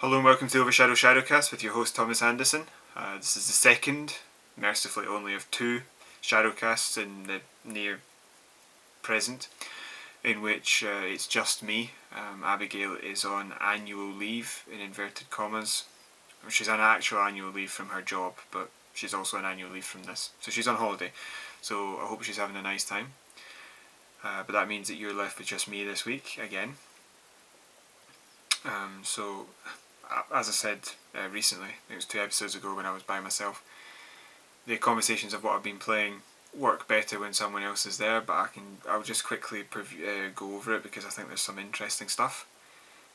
Hello and welcome to OverShadow ShadowCast with your host Thomas Anderson. This is the second, mercifully only, of two ShadowCasts in the near present, in which it's just me. Abigail is on annual leave, in inverted commas. She's on actual annual leave from her job, but she's also on annual leave from this. So she's on holiday, so I hope she's having a nice time. But that means that you're left with just me this week, again. As I said recently, it was 2 episodes ago when I was by myself, the conversations of what I've been playing work better when someone else is there, but I'll just quickly go over it because I think there's some interesting stuff.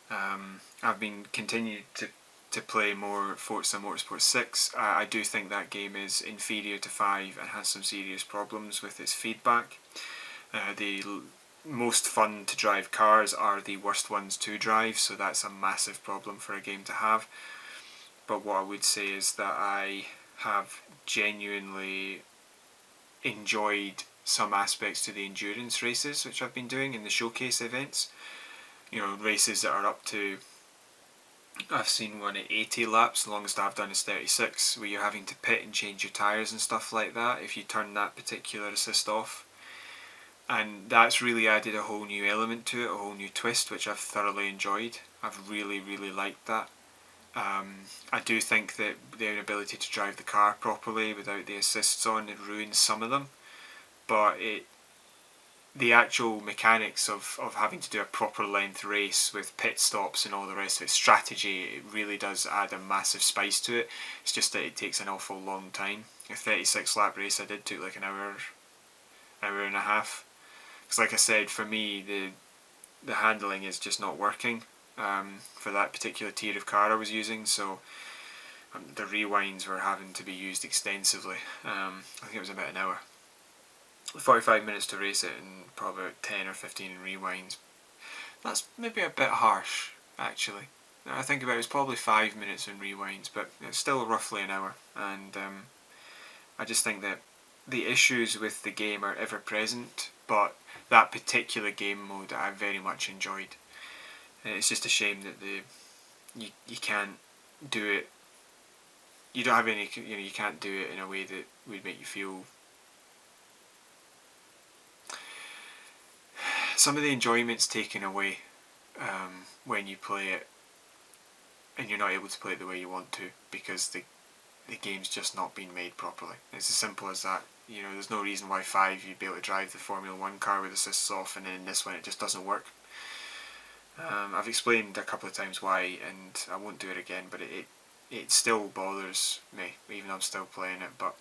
I've been continuing to play more Forza Motorsport 6. I do think that game is inferior to 5 and has some serious problems with its feedback. The most fun to drive cars are the worst ones to drive, so that's a massive problem for a game to have. But what I would say is that I have genuinely enjoyed some aspects to the endurance races which I've been doing in the showcase events. You know, races that are up to, I've seen one at 80 laps, the longest I've done is 36, where you're having to pit and change your tyres and stuff like that if you turn that particular assist off. And that's really added a whole new element to it, a whole new twist, which I've thoroughly enjoyed. I've really liked that. I do think that the inability to drive the car properly without the assists on, it ruins some of them. But the actual mechanics of having to do a proper length race with pit stops and all the rest of it, strategy, it really does add a massive spice to it. It's just that it takes an awful long time. A 36 lap race I did took like an hour and a half. Because like I said, for me, the handling is just not working for that particular tier of car I was using, so the rewinds were having to be used extensively. I think it was about an hour. 45 minutes to race it and probably about 10 or 15 rewinds. That's maybe a bit harsh, actually. I think about it was probably 5 minutes in rewinds, but it's still roughly an hour. And I just think that the issues with the game are ever present, but that particular game mode I very much enjoyed. And it's just a shame that you can't do it. You don't have any. You can't do it in a way that would make you feel. Some of the enjoyment's taken away when you play it, and you're not able to play it the way you want to because the game's just not been made properly. It's as simple as that. You know, there's no reason why 5 you'd be able to drive the Formula 1 car with assists off, and then in this one it just doesn't work. I've explained a couple of times why, and I won't do it again, but it still bothers me, even though I'm still playing it. But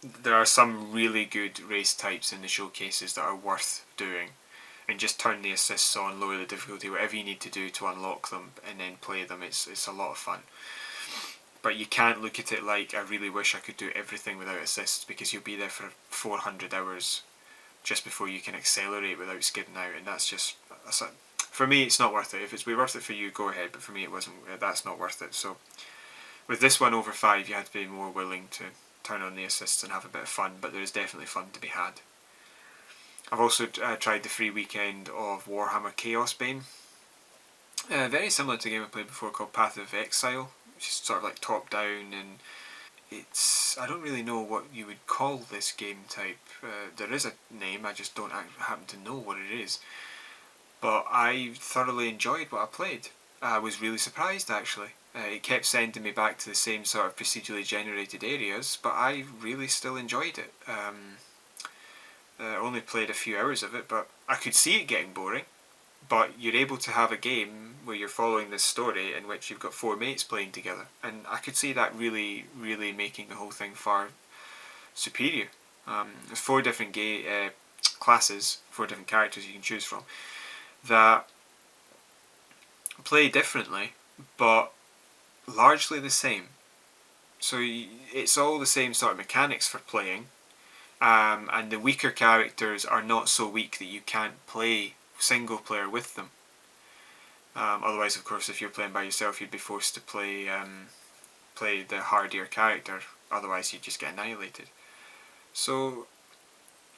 there are some really good race types in the showcases that are worth doing, and just turn the assists on, lower the difficulty, whatever you need to do to unlock them, and then play them. It's a lot of fun. But you can't look at it like, I really wish I could do everything without assists, because you'll be there for 400 hours just before you can accelerate without skidding out, and for me it's not worth it. If it's worth it for you, go ahead, but for me it wasn't. That's not worth it. So with this one over 5, you had to be more willing to turn on the assists and have a bit of fun, but there is definitely fun to be had. I've also tried the free weekend of Warhammer Chaos Bane. Very similar to a game I played before called Path of Exile, which is sort of like top down, and I don't really know what you would call this game type. There is a name, I just don't happen to know what it is. But I thoroughly enjoyed what I played. I was really surprised, actually. It kept sending me back to the same sort of procedurally generated areas, but I really still enjoyed it. I only played a few hours of it, but I could see it getting boring. But you're able to have a game where you're following this story in which you've got 4 mates playing together, and I could see that really making the whole thing far superior. There's 4 different classes, 4 different characters you can choose from, that play differently, but largely the same. So it's all the same sort of mechanics for playing, and the weaker characters are not so weak that you can't play single player with them. Otherwise, of course, if you're playing by yourself, you'd be forced to play the hardier character. Otherwise, you'd just get annihilated. So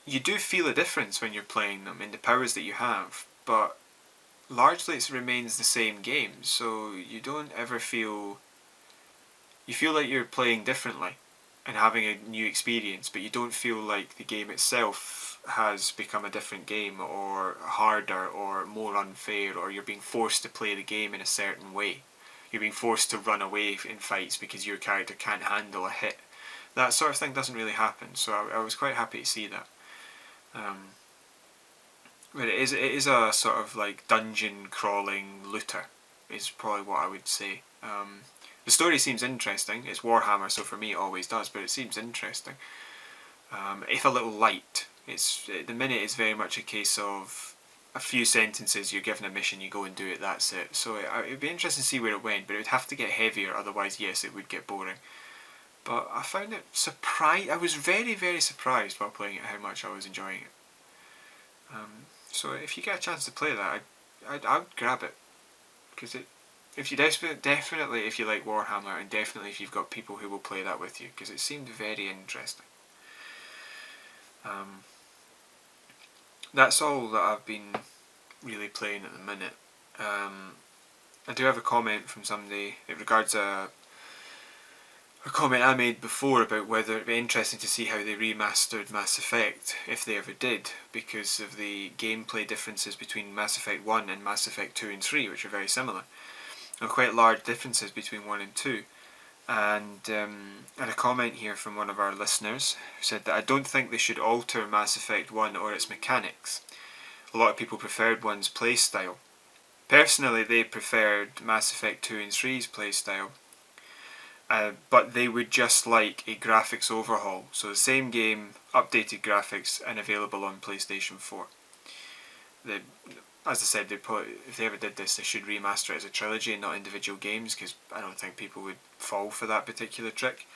you do feel a difference when you're playing them in the powers that you have, but largely it remains the same game, so you don't ever feel... You feel like you're playing differently and having a new experience, but you don't feel like the game itself has become a different game, or harder, or more unfair, or you're being forced to play the game in a certain way. You're being forced to run away in fights because your character can't handle a hit. That sort of thing doesn't really happen, so I was quite happy to see that. But it is a sort of like dungeon crawling looter, is probably what I would say. The story seems interesting. It's Warhammer, so for me it always does, but it seems interesting. If a little light. The minute is very much a case of a few sentences, you're given a mission, you go and do it, that's it. So it'd be interesting to see where it went, but it would have to get heavier, otherwise yes, it would get boring. But I found it I was very, very surprised while playing it how much I was enjoying it. So if you get a chance to play that, I'd grab it, because if you definitely if you like Warhammer, and definitely if you've got people who will play that with you, because it seemed very interesting. That's all that I've been really playing at the minute. I do have a comment from somebody. It regards a comment I made before about whether it'd be interesting to see how they remastered Mass Effect, if they ever did, because of the gameplay differences between Mass Effect 1 and Mass Effect 2 and 3, which are very similar. There are quite large differences between 1 and 2. And a comment here from one of our listeners who said that I don't think they should alter Mass Effect 1 or its mechanics. A lot of people preferred 1's playstyle. Personally, they preferred Mass Effect 2 and 3's playstyle. But they would just like a graphics overhaul. So the same game, updated graphics, and available on PlayStation 4. As I said, if they ever did this, they should remaster it as a trilogy and not individual games, because I don't think people would fall for that particular trick.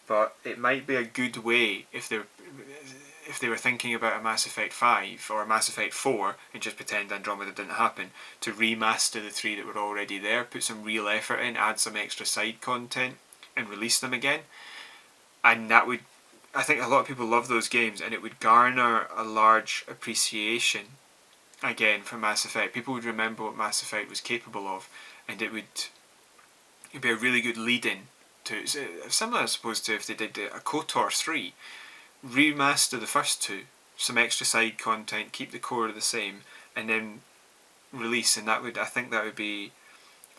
But it might be a good way if they were thinking about a Mass Effect 5 or a Mass Effect 4 and just pretend Andromeda didn't happen, to remaster the 3 that were already there, put some real effort in, add some extra side content, and release them again. And that would, I think a lot of people love those games, and it would garner a large appreciation again for Mass Effect. People would remember what Mass Effect was capable of, and it'd be a really good lead-in to, similar I suppose to if they did a KOTOR 3, remaster the first two, some extra side content, keep the core the same, and then release, and I think that would be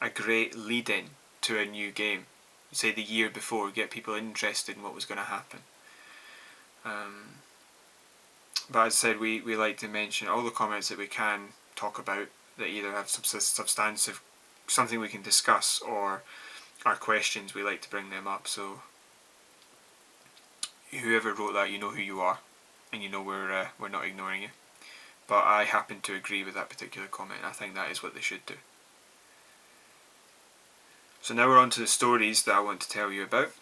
a great lead-in to a new game. Say the year before, get people interested in what was going to happen. But as I said, we like to mention all the comments that we can talk about that either have substantive, something we can discuss, or are questions. We like to bring them up. So whoever wrote that, you know who you are, and you know we're not ignoring you. But I happen to agree with that particular comment. I think that is what they should do. So now we're on to the stories that I want to tell you about.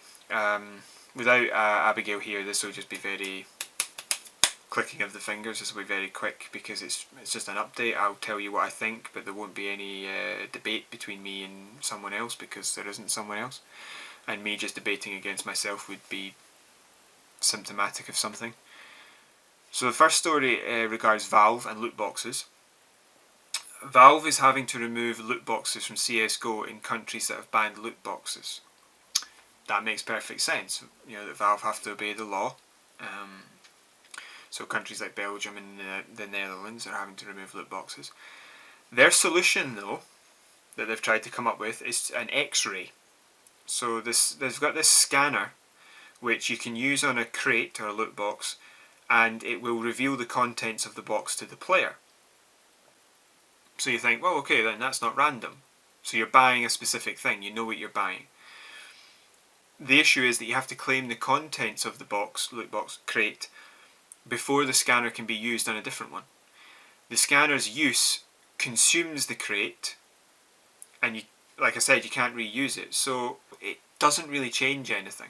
Without Abigail here, this will just be very clicking of the fingers. This will be very quick because it's just an update. I'll tell you what I think, but there won't be any debate between me and someone else, because there isn't someone else. And me just debating against myself would be symptomatic of something. So the first story regards Valve and loot boxes. Valve is having to remove loot boxes from CSGO in countries that have banned loot boxes. That makes perfect sense. You know that Valve have to obey the law. So countries like Belgium and the Netherlands are having to remove loot boxes. Their solution, though, that they've tried to come up with is an X-ray. So they've got this scanner which you can use on a crate or a loot box, and it will reveal the contents of the box to the player. So you think, well, okay, then that's not random. So you're buying a specific thing, you know what you're buying. The issue is that you have to claim the contents of the box, loot box, crate, before the scanner can be used on a different one. The scanner's use consumes the crate, and you, like I said, you can't reuse it. So it doesn't really change anything.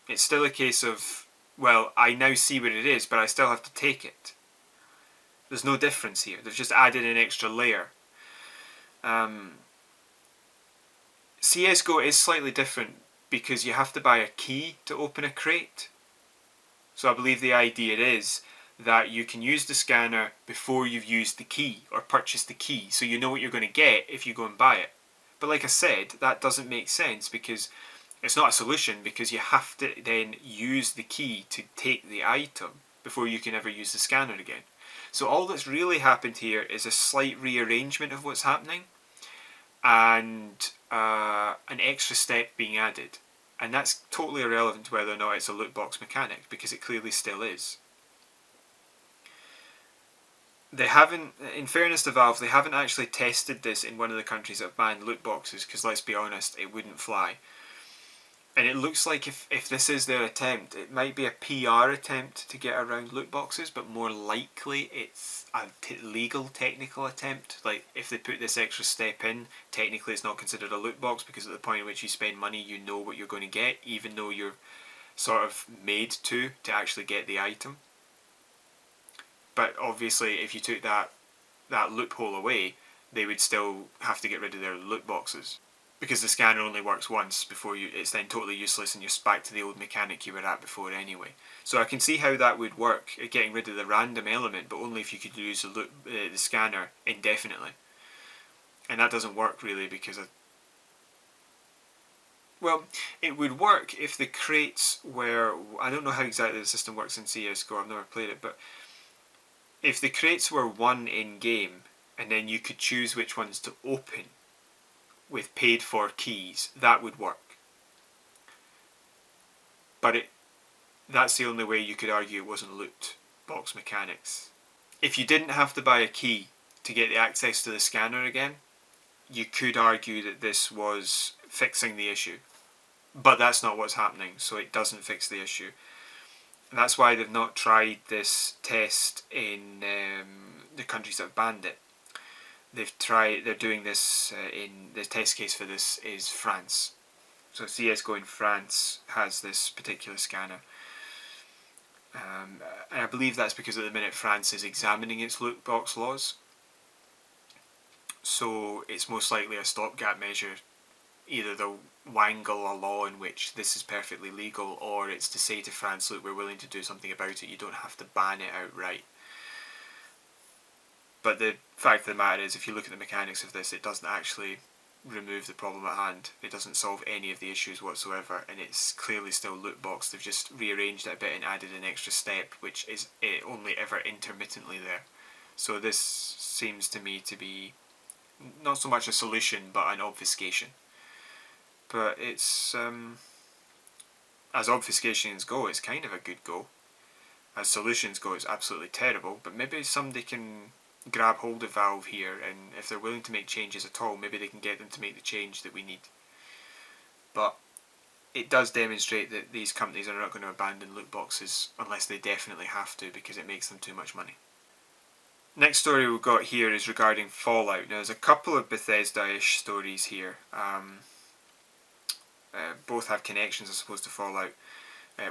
It's still a case of, well, I now see what it is, but I still have to take it. There's no difference here. They've just added an extra layer. CSGO is slightly different because you have to buy a key to open a crate. So I believe the idea is that you can use the scanner before you've used the key or purchased the key, so you know what you're going to get if you go and buy it. But like I said, that doesn't make sense because it's not a solution, because you have to then use the key to take the item before you can ever use the scanner again. So all that's really happened here is a slight rearrangement of what's happening and an extra step being added. And that's totally irrelevant to whether or not it's a loot box mechanic, because it clearly still is. They haven't, in fairness to Valve, they haven't actually tested this in one of the countries that have banned loot boxes, because let's be honest, it wouldn't fly. And it looks like if this is their attempt, it might be a PR attempt to get around loot boxes, but more likely it's a legal technical attempt. Like, if they put this extra step in, technically it's not considered a loot box, because at the point at which you spend money, you know what you're going to get, even though you're sort of made to actually get the item. But obviously, if you took that loophole away, they would still have to get rid of their loot boxes, because the scanner only works once before it's then totally useless and you're back to the old mechanic you were at before anyway. So I can see how that would work, getting rid of the random element, but only if you could use the scanner indefinitely. And that doesn't work really, because well, it would work if the crates were, I don't know how exactly the system works in CSGO, I've never played it, but if the crates were one in game and then you could choose which ones to open with paid for keys, that would work. But that's the only way you could argue it wasn't loot box mechanics. If you didn't have to buy a key to get the access to the scanner again, you could argue that this was fixing the issue. But that's not what's happening, so it doesn't fix the issue. And that's why they've not tried this test in the countries that have banned it. They're doing this in the test case for this is France. So CSGO in France has this particular scanner. And I believe that's because at the minute France is examining its loot box laws. So it's most likely a stopgap measure. Either they'll wangle a law in which this is perfectly legal, or it's to say to France, look, we're willing to do something about it, you don't have to ban it outright. But the fact of the matter is, if you look at the mechanics of this, it doesn't actually remove the problem at hand. It doesn't solve any of the issues whatsoever, and it's clearly still loot box. They've just rearranged it a bit and added an extra step, which is only ever intermittently there. So this seems to me to be not so much a solution, but an obfuscation. But it's, as obfuscations go, it's kind of a good go. As solutions go, it's absolutely terrible, but maybe somebody can grab hold of Valve here, and if they're willing to make changes at all, maybe they can get them to make the change that we need. But it does demonstrate that these companies are not going to abandon loot boxes unless they definitely have to, because it makes them too much money. Next story we've got here is regarding Fallout. Now, there's a couple of Bethesda-ish stories here. Both have connections, I suppose, to Fallout.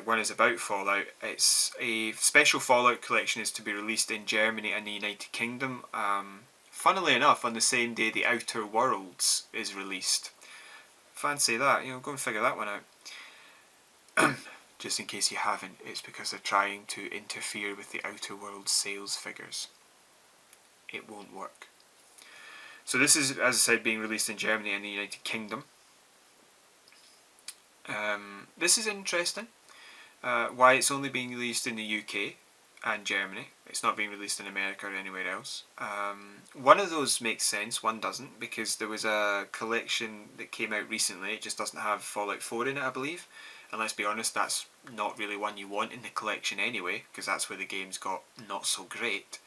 One is about Fallout. It's a special Fallout collection is to be released in Germany and the United Kingdom. Funnily enough, on the same day The Outer Worlds is released. Fancy that, go and figure that one out. Just in case you haven't, it's because they're trying to interfere with the Outer Worlds sales figures. It won't work. So this is, as I said, being released in Germany and the United Kingdom. This is interesting. Why it's only being released in the UK and Germany. It's not being released in America or anywhere else. One of those makes sense, one doesn't, because there was a collection that came out recently. It just doesn't have Fallout 4 in it, I believe. And let's be honest, that's not really one you want in the collection anyway, because that's where the game's got not so great.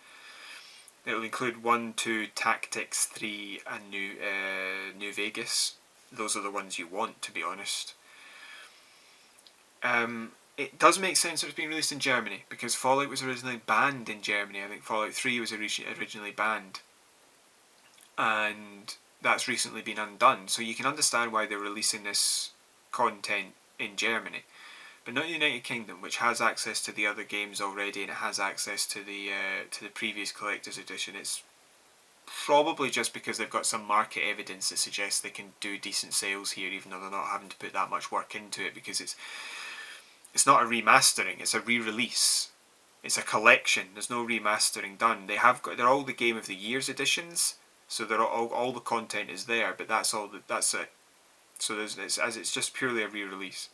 It'll include 1, 2, Tactics, 3 and New Vegas. Those are the ones you want, to be honest. It does make sense that it's being released in Germany, because Fallout was originally banned in Germany. I think Fallout 3 was originally banned, and that's recently been undone. So you can understand why they're releasing this content in Germany, but not the United Kingdom, which has access to the other games already, and it has access to the previous collector's edition. It's probably just because they've got some market evidence that suggests they can do decent sales here, even though they're not having to put that much work into it, because it's not a remastering, it's a re-release. It's a collection. There's no remastering done. They're all the Game of the Year's editions, so they're all the content is there, but that's all. That's it. So it's just purely a re-release.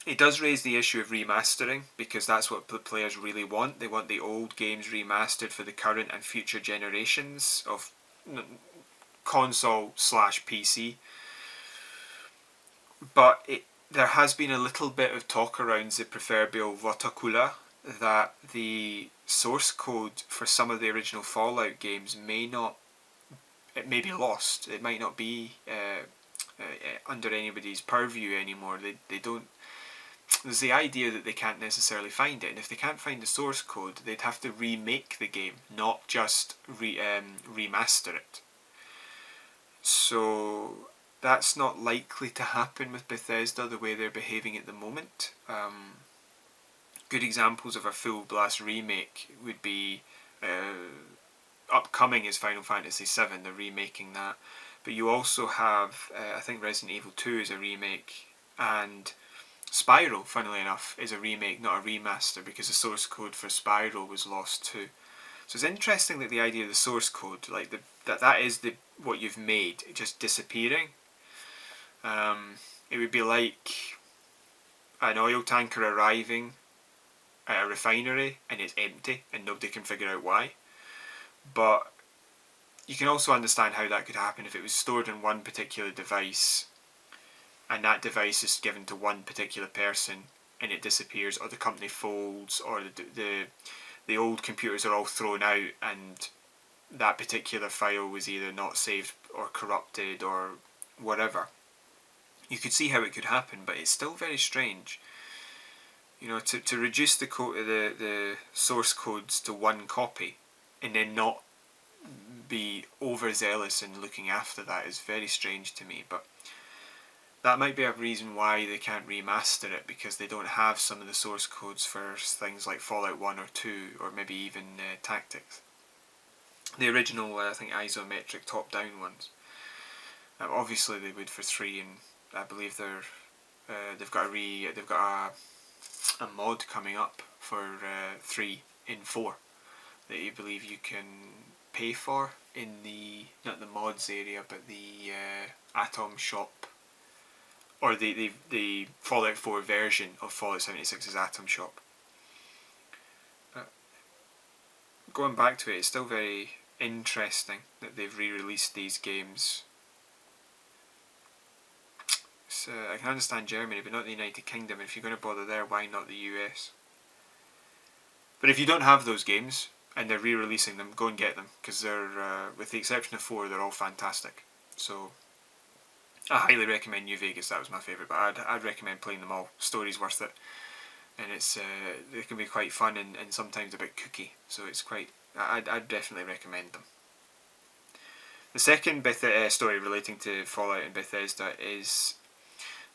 It does raise the issue of remastering, because that's what the players really want. They want the old games remastered for the current and future generations of console/PC. But there has been a little bit of talk around the proverbial watercooler that the source code for some of the original Fallout games may be lost. It might not be under anybody's purview anymore. They don't. There's the idea that they can't necessarily find it, and if they can't find the source code, they'd have to remake the game, not just remaster it. So that's not likely to happen with Bethesda the way they're behaving at the moment. Good examples of a full blast remake would be upcoming is Final Fantasy VII. They're remaking that, but you also have I think Resident Evil 2 is a remake, and Spyro, funnily enough, is a remake, not a remaster, because the source code for Spyro was lost too. So it's interesting that the idea of the source code, like that is what you've made, just disappearing. It would be like an oil tanker arriving at a refinery and it's empty and nobody can figure out why. But you can also understand how that could happen if it was stored in one particular device, and that device is given to one particular person and it disappears, or the company folds, or the old computers are all thrown out and that particular file was either not saved or corrupted or whatever. You could see how it could happen, but it's still very strange. You know, to reduce the source codes to one copy and then not be overzealous in looking after that is very strange to me. But that might be a reason why they can't remaster it, because they don't have some of the source codes for things like Fallout 1 or 2, or maybe even Tactics. The original, I think, isometric top-down ones. Obviously, they would for 3, and I believe they've got a mod coming up for 3 in 4 that you believe you can pay for in the, not the mods area, but the Atom Shop, or the Fallout 4 version of Fallout 76's Atom Shop. But going back to it, it's still very interesting that they've re-released these games. So I can understand Germany, but not the United Kingdom. If you're going to bother there, why not the US? But if you don't have those games and they're re-releasing them, go and get them, because they're, with the exception of 4, they're all fantastic. So I highly recommend New Vegas. That was my favourite, but I'd recommend playing them all. Story's worth it, and they can be quite fun and sometimes a bit kooky. So it's quite. I'd definitely recommend them. The second story relating to Fallout and Bethesda is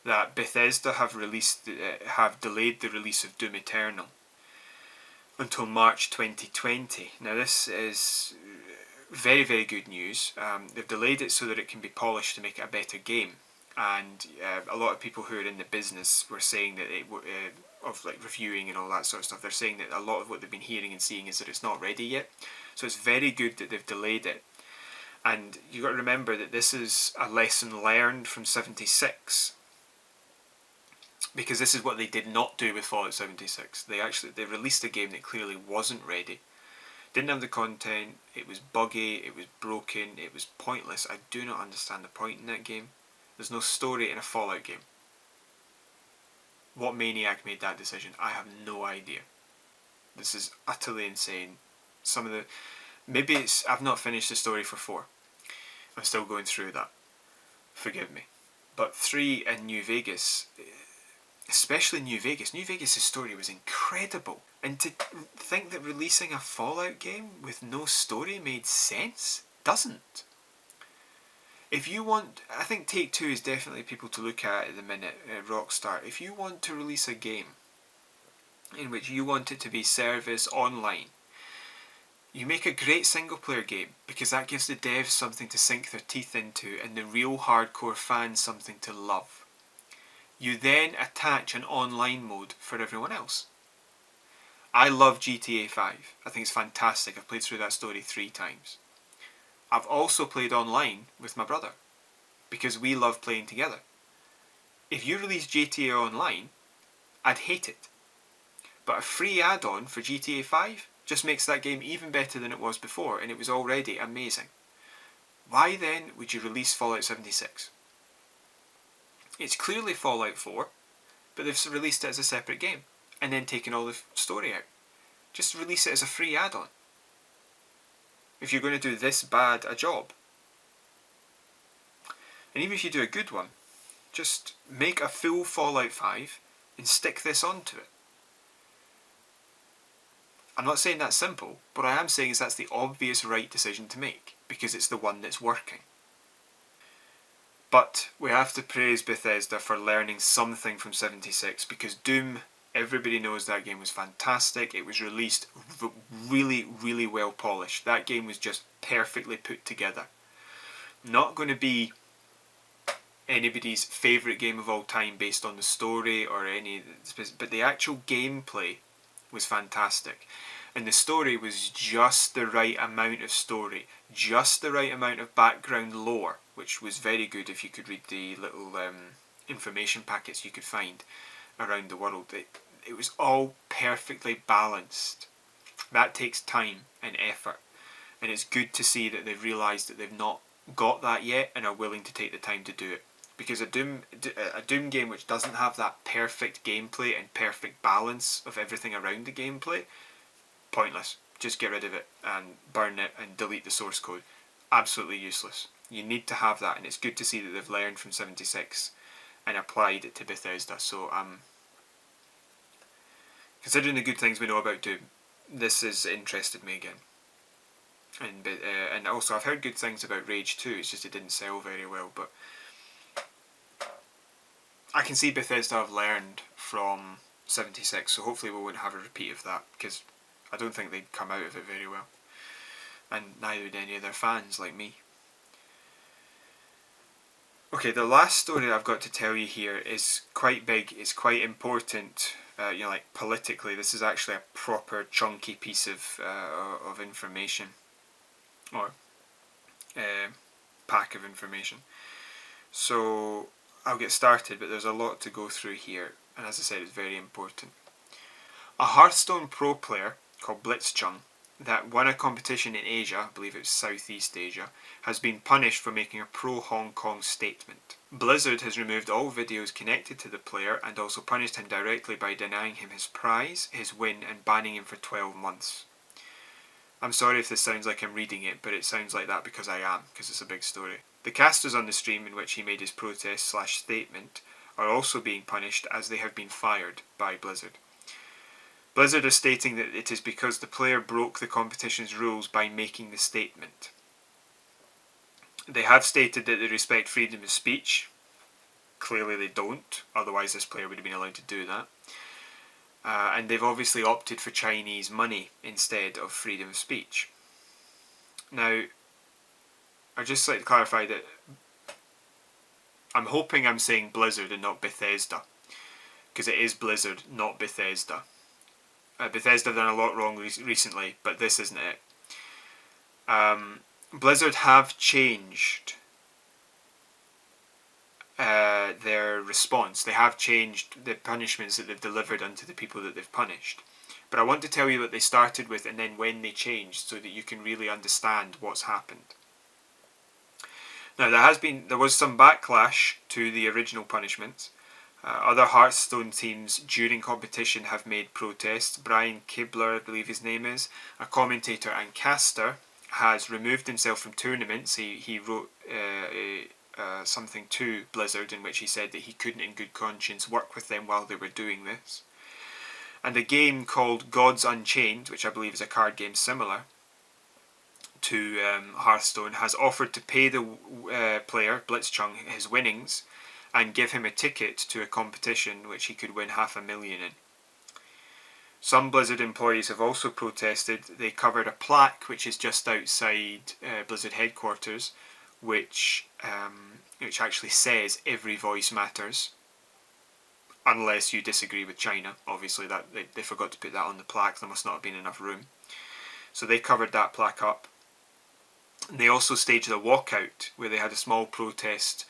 that Bethesda have delayed the release of Doom Eternal until March 2020. Now this is very, very good news. They've delayed it so that it can be polished to make it a better game, and a lot of people who are in the business were saying that of like reviewing and all that sort of stuff, they're saying that a lot of what they've been hearing and seeing is that it's not ready yet. So it's very good that they've delayed it. And you've got to remember that this is a lesson learned from 76, because this is what they did not do with Fallout 76. They released a game that clearly wasn't ready, didn't have the content, it was buggy, it was broken, it was pointless. I do not understand the point in that game. There's no story in a Fallout game. What maniac made that decision? I have no idea. This is utterly insane. Maybe I've not finished the story for 4. I'm still going through that. Forgive me. But 3 and New Vegas, especially New Vegas' story was incredible. And to think that releasing a Fallout game with no story made sense, doesn't. If you want, I think Take-Two is definitely people to look at the minute, Rockstar. If you want to release a game in which you want it to be service online, you make a great single player game, because that gives the devs something to sink their teeth into and the real hardcore fans something to love. you then attach an online mode for everyone else. I love GTA 5. I think it's fantastic. I've played through that story 3 times. I've also played online with my brother because we love playing together. If you release GTA Online, I'd hate it. But a free add-on for GTA 5 just makes that game even better than it was before, and it was already amazing. Why then would you release Fallout 76? It's clearly Fallout 4, but they've released it as a separate game, and then taken all the story out. Just release it as a free add-on. If you're going to do this bad a job. And even if you do a good one, just make a full Fallout 5 and stick this onto it. I'm not saying that's simple, but I am saying is that's the obvious right decision to make, because it's the one that's working. But we have to praise Bethesda for learning something from 76, because Doom, everybody knows that game was fantastic. It was released really, really well polished. That game was just perfectly put together. Not going to be anybody's favourite game of all time based on the story or any, but the actual gameplay was fantastic. And the story was just the right amount of story, just the right amount of background lore, which was very good if you could read the little information packets you could find around the world. It was all perfectly balanced. That takes time and effort, and it's good to see that they've realised that they've not got that yet and are willing to take the time to do it. Because a Doom game which doesn't have that perfect gameplay and perfect balance of everything around the gameplay, pointless. Just get rid of it and burn it and delete the source code. Absolutely useless. You need to have that, and it's good to see that they've learned from 76 and applied it to Bethesda. So considering the good things we know about Doom, this has interested me again. And also I've heard good things about Rage 2, it's just it didn't sell very well, but I can see Bethesda have learned from 76, so hopefully we won't have a repeat of that, because I don't think they'd come out of it very well. And neither would any of their fans like me. Okay, the last story I've got to tell you here is quite big, it's quite important, like politically. This is actually a proper chunky piece of information, or pack of information. So I'll get started, but there's a lot to go through here, and as I said, it's very important. A Hearthstone pro player called Blitzchung that won a competition in Asia, I believe it was Southeast Asia, has been punished for making a pro-Hong Kong statement. Blizzard has removed all videos connected to the player and also punished him directly by denying him his prize, his win, and banning him for 12 months. I'm sorry if this sounds like I'm reading it, but it sounds like that because I am, because it's a big story. The casters on the stream in which he made his protest/statement are also being punished, as they have been fired by Blizzard. Blizzard is stating that it is because the player broke the competition's rules by making the statement. They have stated that they respect freedom of speech. Clearly they don't, otherwise this player would have been allowed to do that. And they've obviously opted for Chinese money instead of freedom of speech. Now, I'd just like to clarify that I'm hoping I'm saying Blizzard and not Bethesda, because it is Blizzard, not Bethesda. Bethesda have done a lot wrong recently, but this isn't it. Blizzard have changed their response. They have changed the punishments that they've delivered unto the people that they've punished. But I want to tell you what they started with and then when they changed, so that you can really understand what's happened. Now there was some backlash to the original punishments. Other Hearthstone teams during competition have made protests. Brian Kibler, I believe his name is, a commentator and caster, has removed himself from tournaments. He wrote something to Blizzard in which he said that he couldn't in good conscience work with them while they were doing this. And a game called Gods Unchained, which I believe is a card game similar to Hearthstone, has offered to pay the player, Blitzchung, his winnings and give him a ticket to a competition which he could win $500,000 in. Some Blizzard employees have also protested. They covered a plaque which is just outside Blizzard headquarters, which actually says "Every voice matters." unless you disagree with China. Obviously, that they forgot to put that on the plaque. There must not have been enough room. So they covered that plaque up. They also staged a walkout where they had a small protest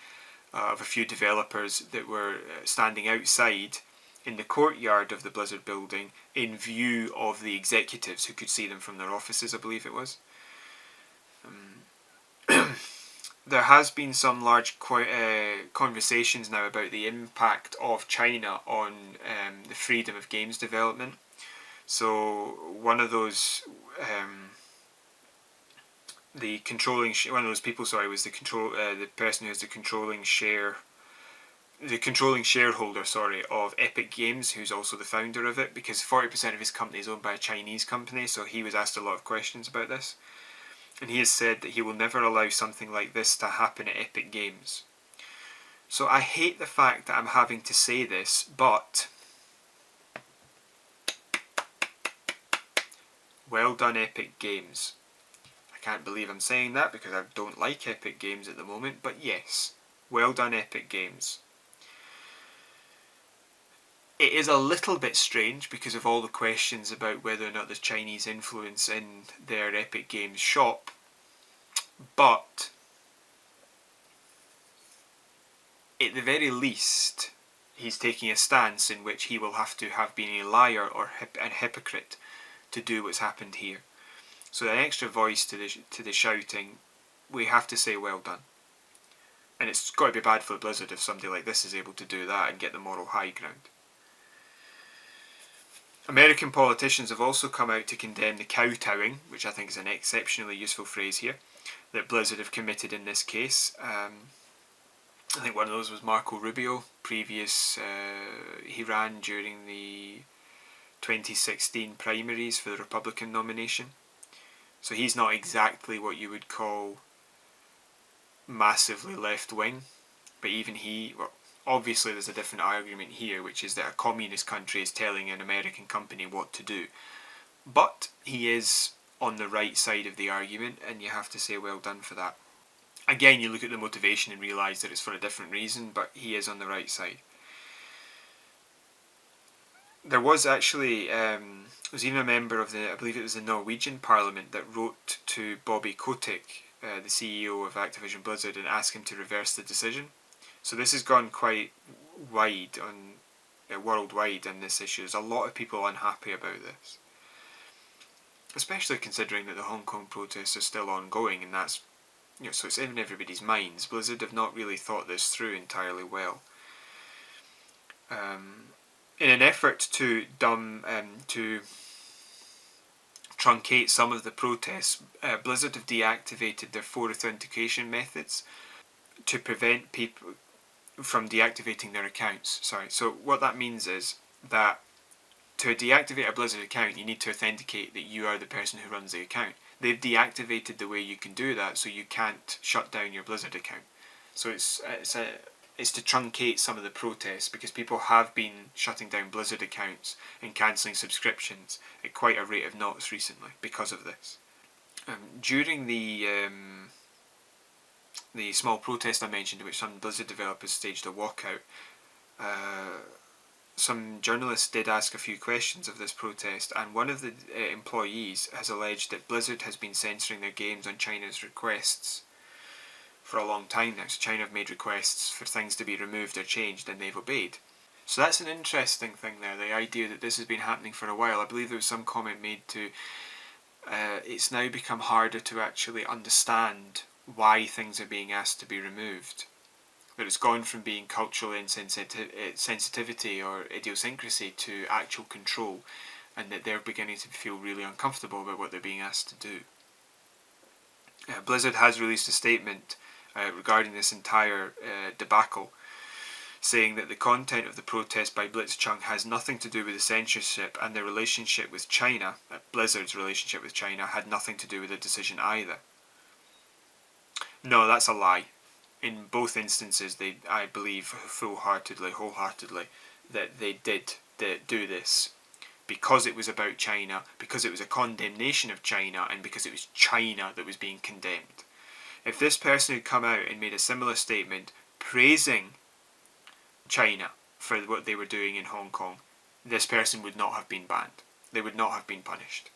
of a few developers that were standing outside in the courtyard of the Blizzard building in view of the executives who could see them from their offices, I believe it was. There has been some large conversations now about the impact of China on the freedom of games development. So one of those, one of those people, was the person who has the controlling shareholder, of Epic Games, who's also the founder of it, because 40% of his company is owned by a Chinese company. So he was asked a lot of questions about this. And he has said that he will never allow something like this to happen at Epic Games. So I hate the fact that I'm having to say this, but well done, Epic Games. I can't believe I'm saying that because I don't like Epic Games at the moment, but yes, well done, Epic Games. It is a little bit strange because of all the questions about whether or not there's Chinese influence in their Epic Games shop, but at the very least, he's taking a stance in which he will have to have been a liar or a hypocrite to do what's happened here. So an extra voice to the shouting, we have to say well done. And it's got to be bad for Blizzard if somebody like this is able to do that and get the moral high ground. American politicians have also come out to condemn the kowtowing, which I think is an exceptionally useful phrase here, that Blizzard have committed in this case. I think one of those was Marco Rubio. He ran during the 2016 primaries for the Republican nomination. So he's not exactly what you would call massively left-wing, but even he, obviously there's a different argument here, which is that a communist country is telling an American company what to do. But he is on the right side of the argument, and you have to say well done for that. Again, you look at the motivation and realise that it's for a different reason, but he is on the right side. There was actually, there was even a member of I believe it was the Norwegian Parliament, that wrote to Bobby Kotick, the CEO of Activision Blizzard, and asked him to reverse the decision. So this has gone quite wide worldwide on this issue. There's a lot of people unhappy about this, especially considering that the Hong Kong protests are still ongoing, and that's, so it's in everybody's minds. Blizzard have not really thought this through entirely well. In an effort to truncate some of the protests, Blizzard have deactivated their 4 authentication methods to prevent people from deactivating their accounts. So what that means is that to deactivate a Blizzard account, you need to authenticate that you are the person who runs the account. They've deactivated the way you can do that, so you can't shut down your Blizzard account. So it's to truncate some of the protests, because people have been shutting down Blizzard accounts and cancelling subscriptions at quite a rate of knots recently because of this. During the small protest I mentioned, in which some Blizzard developers staged a walkout, some journalists did ask a few questions of this protest, and one of the employees has alleged that Blizzard has been censoring their games on China's requests for a long time now. So China have made requests for things to be removed or changed, and they've obeyed. So that's an interesting thing there, the idea that this has been happening for a while. I believe there was some comment made to it's now become harder to actually understand why things are being asked to be removed. That it's gone from being cultural insensitivity or idiosyncrasy to actual control, and that they're beginning to feel really uncomfortable about what they're being asked to do. Blizzard has released a statement regarding this entire debacle, saying that the content of the protest by Blitzchung has nothing to do with the censorship, and their relationship with China, Blizzard's relationship with China, had nothing to do with the decision either. No, that's a lie. In both instances, I believe wholeheartedly, that they did do this because it was about China, because it was a condemnation of China, and because it was China that was being condemned. If this person had come out and made a similar statement praising China for what they were doing in Hong Kong, this person would not have been banned. They would not have been punished.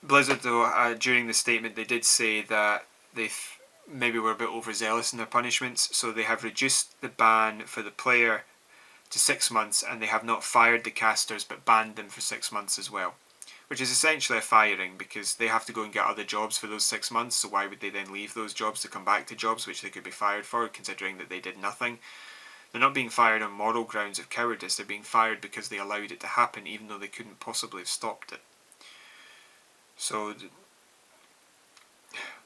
Blizzard, though, during the statement, they did say that they maybe were a bit overzealous in their punishments, so they have reduced the ban for the player to 6 months, and they have not fired the casters but banned them for 6 months as well, which is essentially a firing because they have to go and get other jobs for those 6 months, so why would they then leave those jobs to come back to jobs which they could be fired for, considering that they did nothing? They're not being fired on moral grounds of cowardice, they're being fired because they allowed it to happen even though they couldn't possibly have stopped it. So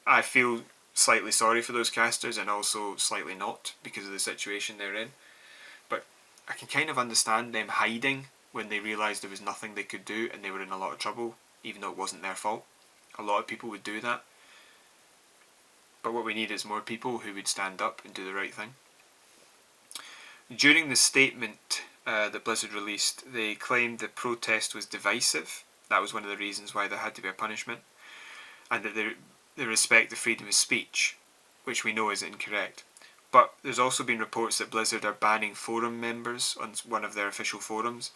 I feel slightly sorry for those casters and also slightly not because of the situation they're in. But I can kind of understand them hiding when they realised there was nothing they could do and they were in a lot of trouble, even though it wasn't their fault. A lot of people would do that. But what we need is more people who would stand up and do the right thing. During the statement that Blizzard released, they claimed the protest was divisive. That was one of the reasons why there had to be a punishment. And that they respect the freedom of speech, which we know is incorrect. But there's also been reports that Blizzard are banning forum members on one of their official forums.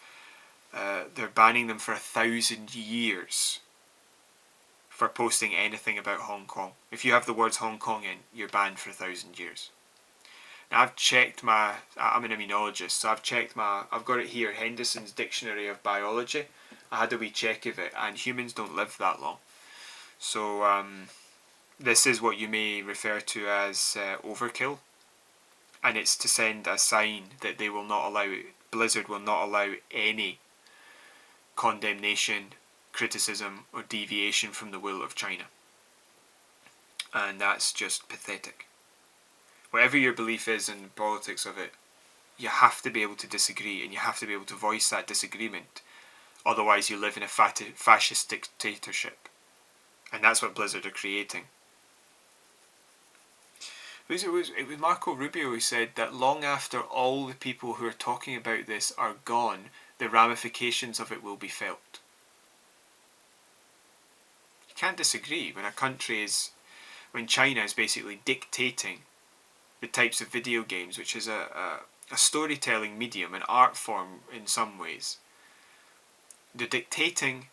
They're banning them for 1,000 years for posting anything about Hong Kong. If you have the words Hong Kong in, you're banned for 1,000 years. Now I've checked I'm an immunologist, so I've got it here, Henderson's Dictionary of Biology. I had a wee check of it, and humans don't live that long. So this is what you may refer to as overkill, and it's to send a sign that they will not allow, Blizzard will not allow any condemnation, criticism or deviation from the will of China. And that's just pathetic. Whatever your belief is in the politics of it, you have to be able to disagree and you have to be able to voice that disagreement. Otherwise you live in a fascist dictatorship. And that's what Blizzard are creating. It was Marco Rubio who said that long after all the people who are talking about this are gone, the ramifications of it will be felt. You can't disagree when China is basically dictating the types of video games, which is a storytelling medium, an art form in some ways. They're dictating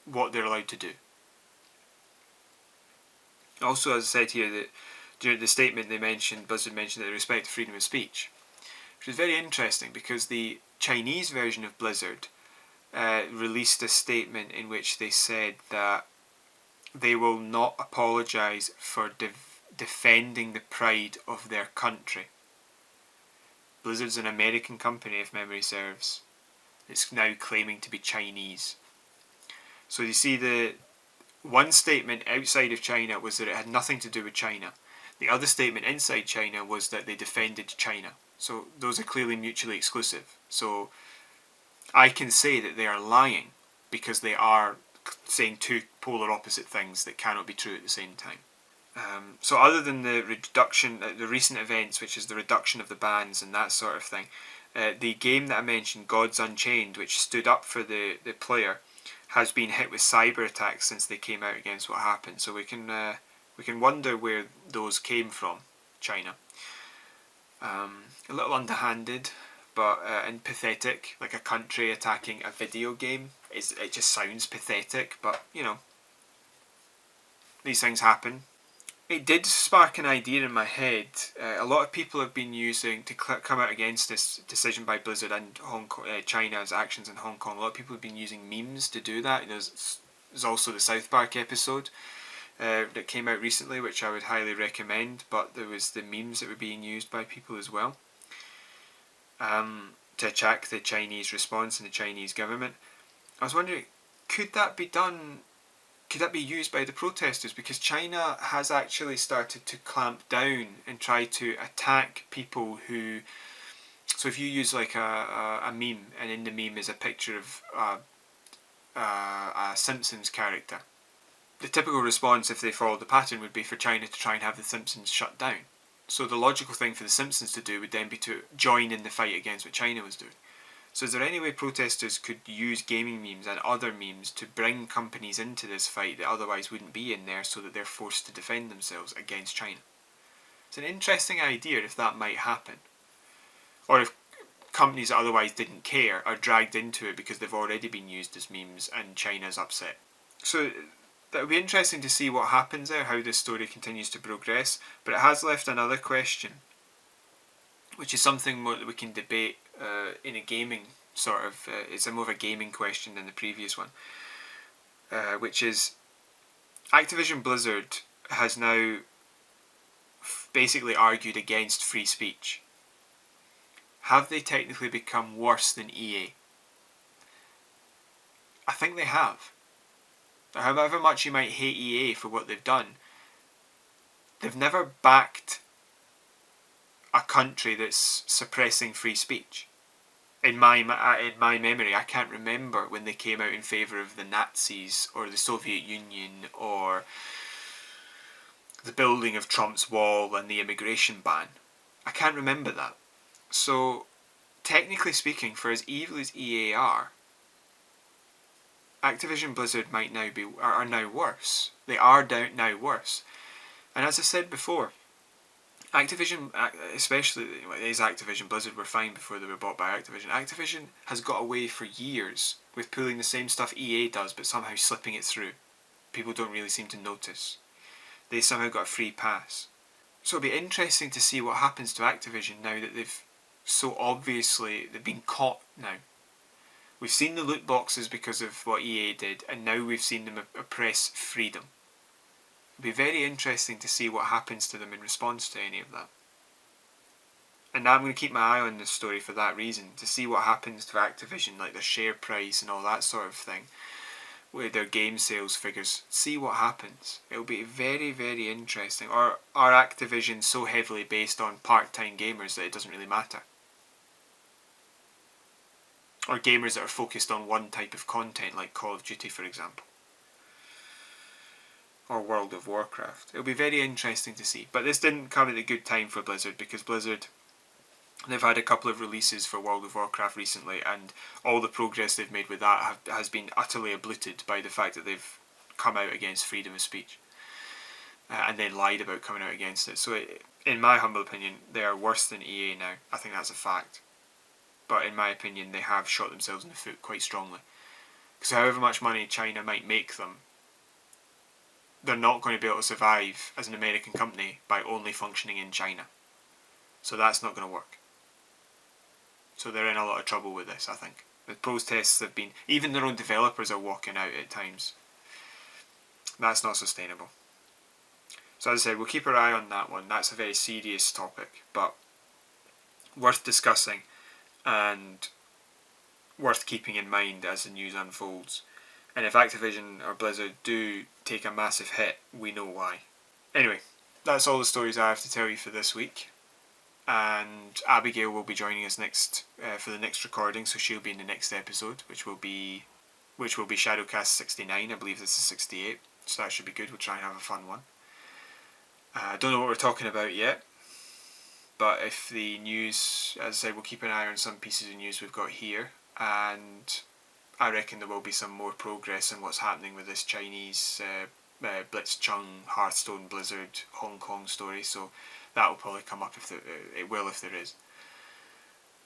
what they're allowed to do. Also, as I said here, that during the statement Blizzard mentioned that they respect freedom of speech, which is very interesting because the Chinese version of Blizzard released a statement in which they said that they will not apologise for defending the pride of their country. Blizzard's an American company, if memory serves. It's now claiming to be Chinese. So you see, the one statement outside of China was that it had nothing to do with China. The other statement inside China was that they defended China. So those are clearly mutually exclusive. So I can say that they are lying because they are saying two polar opposite things that cannot be true at the same time. So other than the reduction, the recent events, which is the reduction of the bans and that sort of thing, the game that I mentioned, Gods Unchained, which stood up for the player, has been hit with cyber attacks since they came out against what happened. So we can wonder where those came from, China. A little underhanded, but and pathetic, like a country attacking a video game. It just sounds pathetic, but you know, these things happen. It did spark an idea in my head. A lot of people have been using, to come out against this decision by Blizzard and China's actions in Hong Kong, a lot of people have been using memes to do that. There's also the South Park episode that came out recently, which I would highly recommend, but there was the memes that were being used by people as well to attack the Chinese response and the Chinese government. I was wondering, could that be done? Could that be used by the protesters? Because China has actually started to clamp down and try to attack people who... So if you use like a meme, and in the meme is a picture of a Simpsons character, the typical response, if they followed the pattern, would be for China to try and have the Simpsons shut down. So the logical thing for the Simpsons to do would then be to join in the fight against what China was doing. So is there any way protesters could use gaming memes and other memes to bring companies into this fight that otherwise wouldn't be in there, so that they're forced to defend themselves against China? It's an interesting idea if that might happen. Or if companies that otherwise didn't care are dragged into it because they've already been used as memes and China's upset. So that'll be interesting to see what happens there, how this story continues to progress. But it has left another question, which is something more that we can debate in a gaming sort of. It's a more of a gaming question than the previous one, which is Activision Blizzard has now basically argued against free speech. Have they technically become worse than EA? I think they have. However much you might hate EA for what they've done, they've never backed a country that's suppressing free speech. In my memory, I can't remember when they came out in favour of the Nazis or the Soviet Union or the building of Trump's wall and the immigration ban. I can't remember that. So, technically speaking, for as evil as EA are, Activision Blizzard are now worse. They are now worse. And as I said before, Activision, especially, it is Activision Blizzard were fine before they were bought by Activision. Activision has got away for years with pulling the same stuff EA does, but somehow slipping it through. People don't really seem to notice. They somehow got a free pass. So it'll be interesting to see what happens to Activision now that they've been caught now. We've seen the loot boxes because of what EA did, and now we've seen them oppress freedom. It'll be very interesting to see what happens to them in response to any of that. And I'm going to keep my eye on this story for that reason, to see what happens to Activision, like their share price and all that sort of thing, with their game sales figures. See what happens. It'll be very, very interesting. Or are Activision so heavily based on part-time gamers that it doesn't really matter? Or gamers that are focused on one type of content, like Call of Duty, for example. Or World of Warcraft. It'll be very interesting to see. But this didn't come at a good time for Blizzard, because Blizzard, they've had a couple of releases for World of Warcraft recently, and all the progress they've made with that has been utterly abluted by the fact that they've come out against freedom of speech. And then lied about coming out against it. So in my humble opinion, they are worse than EA now. I think that's a fact. But in my opinion, they have shot themselves in the foot quite strongly. Because however much money China might make them, they're not going to be able to survive as an American company by only functioning in China. So that's not going to work. So they're in a lot of trouble with this, I think. The protests have been... Even their own developers are walking out at times. That's not sustainable. So as I said, we'll keep our eye on that one. That's a very serious topic, but worth discussing and worth keeping in mind as the news unfolds. And if Activision or Blizzard do take a massive hit, we know why. Anyway, that's all the stories I have to tell you for this week. And Abigail will be joining us next for the next recording, so she'll be in the next episode, which will be ShadowCast 69. I believe this is 68, so that should be good. We'll try and have a fun one. I don't know what we're talking about yet, but if the news, as I said, we'll keep an eye on some pieces of news we've got here, and I reckon there will be some more progress in what's happening with this Chinese Blitzchung, Hearthstone, Blizzard, Hong Kong story, so that will probably come up if there is.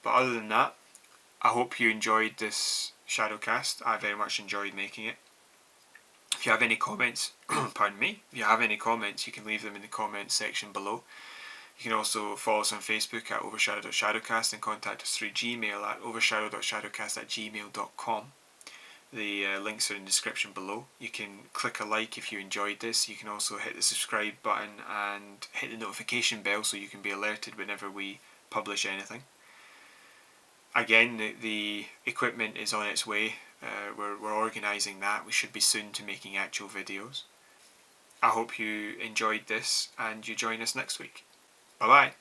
But other than that, I hope you enjoyed this ShadowCast. I very much enjoyed making it. If you have any comments, pardon me, if you have any comments, you can leave them in the comments section below. You can also follow us on Facebook at overshadow.shadowcast and contact us through Gmail at overshadow.shadowcast@gmail.com. The links are in the description below. You can click a like if you enjoyed this. You can also hit the subscribe button and hit the notification bell so you can be alerted whenever we publish anything. Again, the equipment is on its way. We're organising that. We should be soon to making actual videos. I hope you enjoyed this and you join us next week. Bye bye.